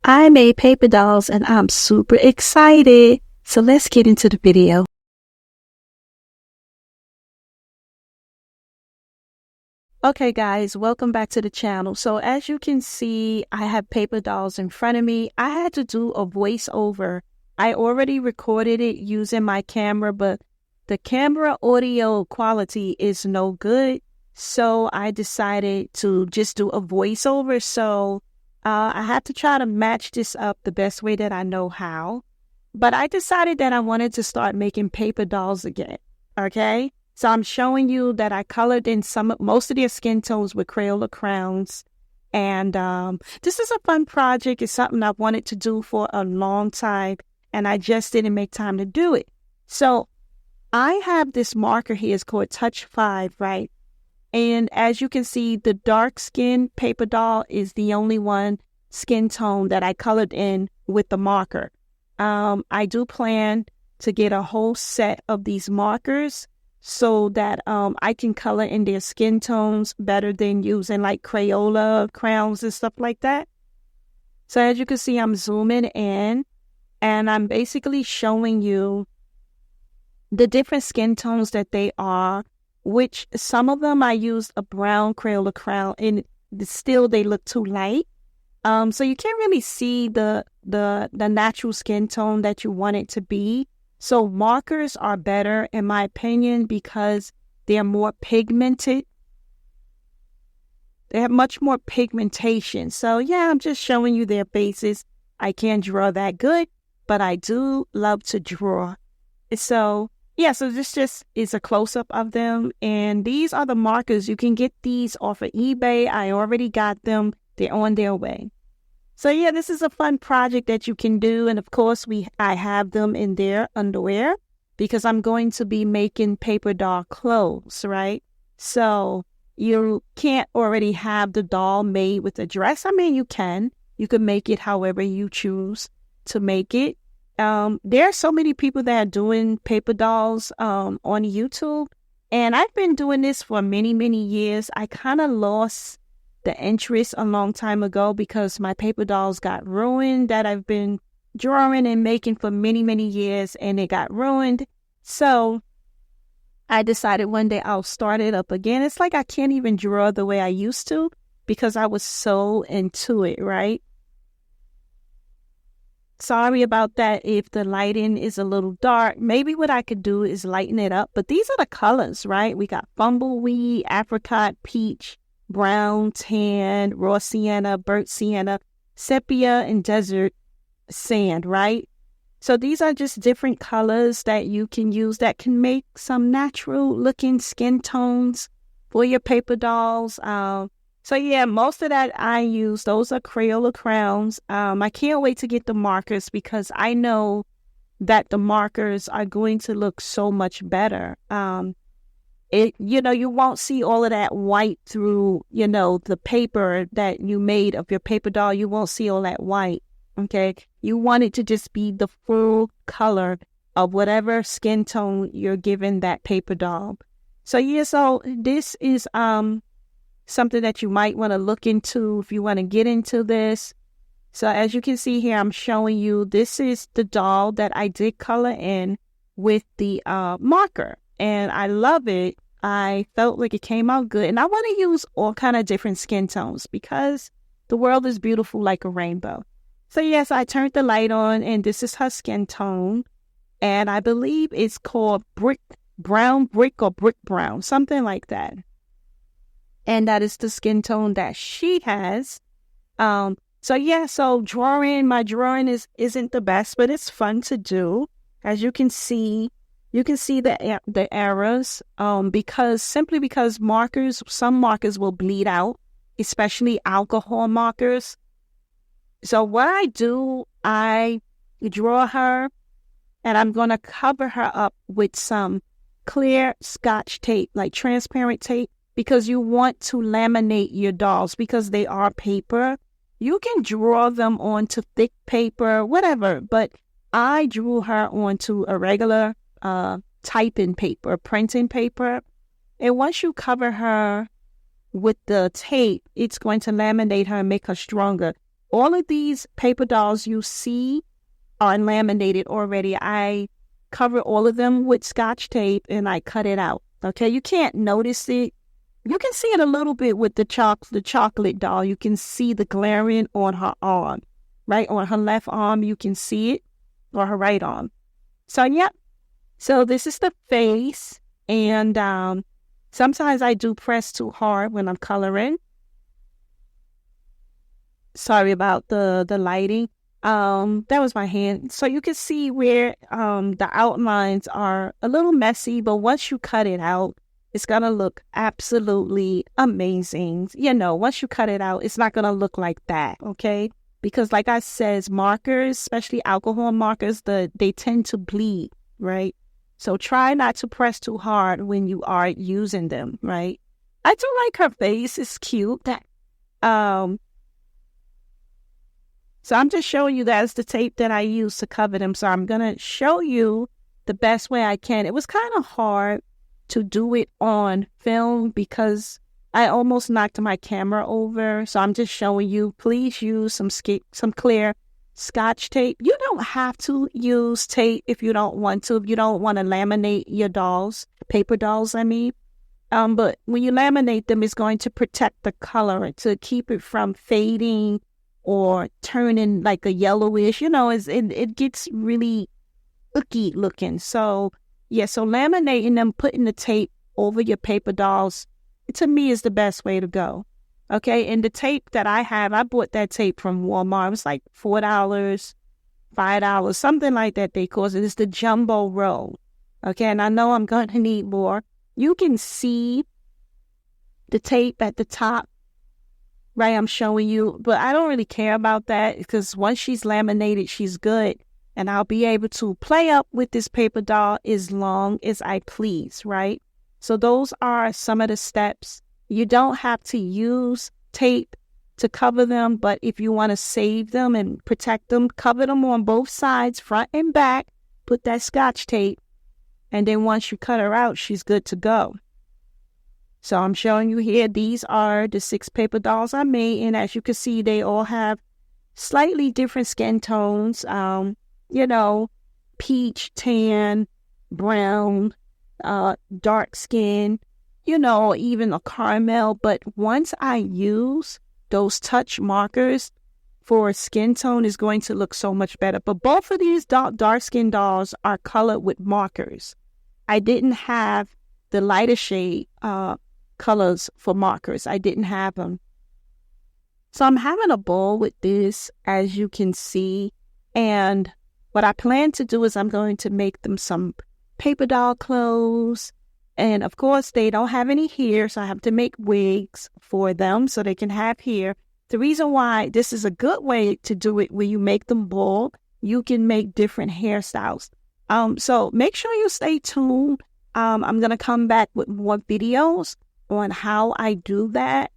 I made paper dolls and I'm super excited. So let's get into the video. Okay guys, welcome back to the channel. So as you can see, I have paper dolls in front of me. I had to do a voiceover. I already recorded it using my camera, but the camera audio quality is no good. So I decided to just do a voiceover. So I had to try to match this up the best way that I know how. But I decided that I wanted to start making paper dolls again. Okay? So I'm showing you that I colored in most of their skin tones with Crayola crowns. And this is a fun project. It's something I've wanted to do for a long time, and I just didn't make time to do it. So I have this marker here. It's called Touch 5, right? And as you can see, the dark skin paper doll is the only one skin tone that I colored in with the marker. I do plan to get a whole set of these markers so that I can color in their skin tones better than using like Crayola crowns and stuff like that. So as you can see, I'm zooming in and I'm basically showing you the different skin tones that they are, which some of them I used a brown Crayola crown and still they look too light. So you can't really see the natural skin tone that you want it to be. So markers are better, in my opinion, because they're more pigmented. They have much more pigmentation. So yeah, I'm just showing you their faces. I can't draw that good, but I do love to draw. So yeah, so this just is a close-up of them. And these are the markers. You can get these off of eBay. I already got them. They're on their way. So yeah, this is a fun project that you can do. And of course, I have them in their underwear because I'm going to be making paper doll clothes, right? So you can't already have the doll made with a dress. I mean, you can. You can make it however you choose to make it. There are so many people that are doing paper dolls on YouTube. And I've been doing this for many, many years. I kind of lost the interest a long time ago because my paper dolls got ruined that I've been drawing and making for many, many years, and it got ruined. So I decided one day I'll start it up again. It's like I can't even draw the way I used to because I was so into it, right? Sorry about that if the lighting is a little dark. Maybe what I could do is lighten it up. But these are the colors, right? We got bumbleweed, apricot, peach, brown, tan, raw sienna, burnt sienna, sepia, and desert sand, right? So these are just different colors that you can use that can make some natural looking skin tones for your paper dolls. So yeah, most of that I use, those are Crayola crowns. I can't wait to get the markers because I know that the markers are going to look so much better. You won't see all of that white through, the paper that you made of your paper doll. You won't see all that white, okay? You want it to just be the full color of whatever skin tone you're giving that paper doll. So yeah, so this is something that you might want to look into if you want to get into this. So as you can see here, I'm showing you, this is the doll that I did color in with the marker. And I love it. I felt like it came out good. And I want to use all kind of different skin tones because the world is beautiful like a rainbow. So yes, I turned the light on and this is her skin tone. And I believe it's called brown brick or brick brown, something like that. And that is the skin tone that she has. So yeah, so my drawing isn't the best, but it's fun to do. As you can see the errors, because some markers will bleed out, especially alcohol markers. So what I do, I draw her and I'm going to cover her up with some clear Scotch tape, like transparent tape, because you want to laminate your dolls because they are paper. You can draw them onto thick paper, whatever, but I drew her onto a regular typing paper, printing paper. And once you cover her with the tape, it's going to laminate her and make her stronger. all of these paper dolls you see are laminated already. I cover all of them with Scotch tape and I cut it out. Okay, you can't notice it. You can see it a little bit with the chocolate doll. You can see the glaring on her arm, right? On her left arm, you can see it, or her right arm. So, yep. So this is the face. And sometimes I do press too hard when I'm coloring. Sorry about the lighting. That was my hand. So you can see where the outlines are a little messy, but once you cut it out, it's going to look absolutely amazing. You know, once you cut it out, it's not going to look like that, okay? Because like I said, markers, especially alcohol markers, they tend to bleed, right? So try not to press too hard when you are using them, right? I do like her face. It's cute. So I'm just showing you that's the tape that I use to cover them. So I'm going to show you the best way I can. It was kind of hard to do it on film because I almost knocked my camera over. So I'm just showing you, please use some clear Scotch tape. You don't have to use tape if you don't want to. If you don't want to laminate your dolls, paper dolls, I mean. But when you laminate them, it's going to protect the color to keep it from fading or turning like a yellowish, you know, it gets really icky looking. So, yeah, so laminating them, putting the tape over your paper dolls, to me is the best way to go. Okay, and the tape that I have, I bought that tape from Walmart. It was like $4, $5, something like that they cost it. It's the jumbo roll. Okay, and I know I'm going to need more. You can see the tape at the top. Right, I'm showing you, but I don't really care about that because once she's laminated, she's good. And I'll be able to play up with this paper doll as long as I please, right? So those are some of the steps. You don't have to use tape to cover them, but if you want to save them and protect them, cover them on both sides, front and back, put that Scotch tape, and then once you cut her out, she's good to go. So I'm showing you here, these are the 6 paper dolls I made. And as you can see, they all have slightly different skin tones. You know, peach, tan, brown, dark skin, you know, even a caramel. But once I use those touch markers for skin tone, is going to look so much better. But both of these dark skin dolls are colored with markers. I didn't have the lighter shade colors for markers. I didn't have them. So I'm having a ball with this, as you can see. And what I plan to do is I'm going to make them some paper doll clothes. And of course, they don't have any hair, so I have to make wigs for them so they can have hair. The reason why this is a good way to do it, where you make them bald, you can make different hairstyles. So make sure you stay tuned. I'm going to come back with more videos on how I do that.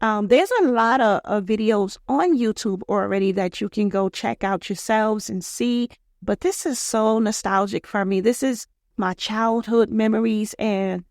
There's a lot of videos on YouTube already that you can go check out yourselves and see. But this is so nostalgic for me. This is my childhood memories. And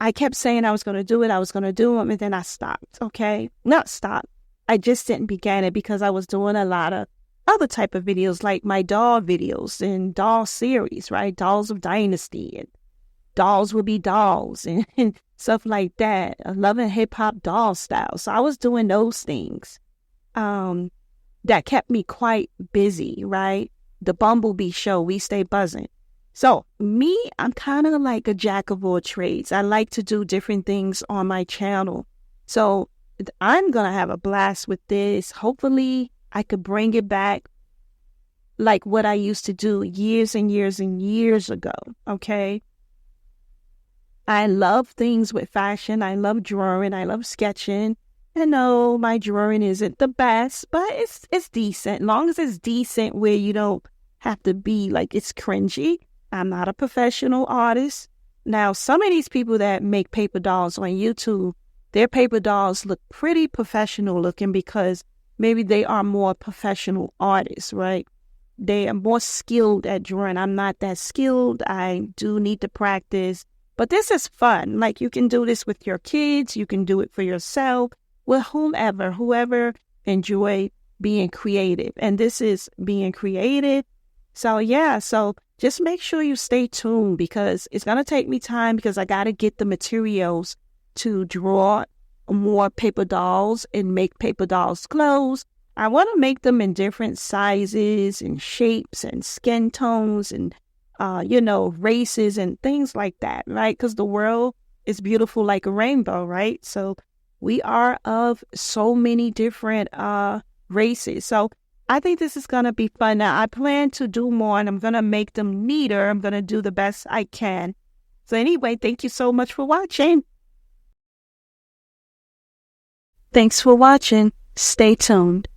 I kept saying I was going to do it. I was going to do them. And then I stopped. Okay. Not stopped. I just didn't begin it because I was doing a lot of other type of videos, like my doll videos and doll series, right? Dolls of Dynasty and Dolls Will Be Dolls and stuff like that. Love and Hip Hop doll style. So I was doing those things that kept me quite busy, right? The Bumblebee Show, We Stay Buzzing. So me, I'm kind of like a jack of all trades. I like to do different things on my channel. So I'm going to have a blast with this. Hopefully I could bring it back like what I used to do years and years and years ago, okay? I love things with fashion. I love drawing. I love sketching. I know my drawing isn't the best, but it's decent. As long as it's decent where you don't have to be like it's cringy. I'm not a professional artist. Now, some of these people that make paper dolls on YouTube, their paper dolls look pretty professional looking because maybe they are more professional artists, right? They are more skilled at drawing. I'm not that skilled. I do need to practice. But this is fun. Like, you can do this with your kids. You can do it for yourself, with whoever enjoy being creative. And this is being creative. So yeah, so just make sure you stay tuned because it's going to take me time because I got to get the materials to draw more paper dolls and make paper dolls clothes. I want to make them in different sizes and shapes and skin tones and, races and things like that, right? Because the world is beautiful like a rainbow, right? So we are of so many different races. So I think this is going to be fun. Now, I plan to do more and I'm going to make them neater. I'm going to do the best I can. So anyway, thank you so much for watching. Thanks for watching. Stay tuned.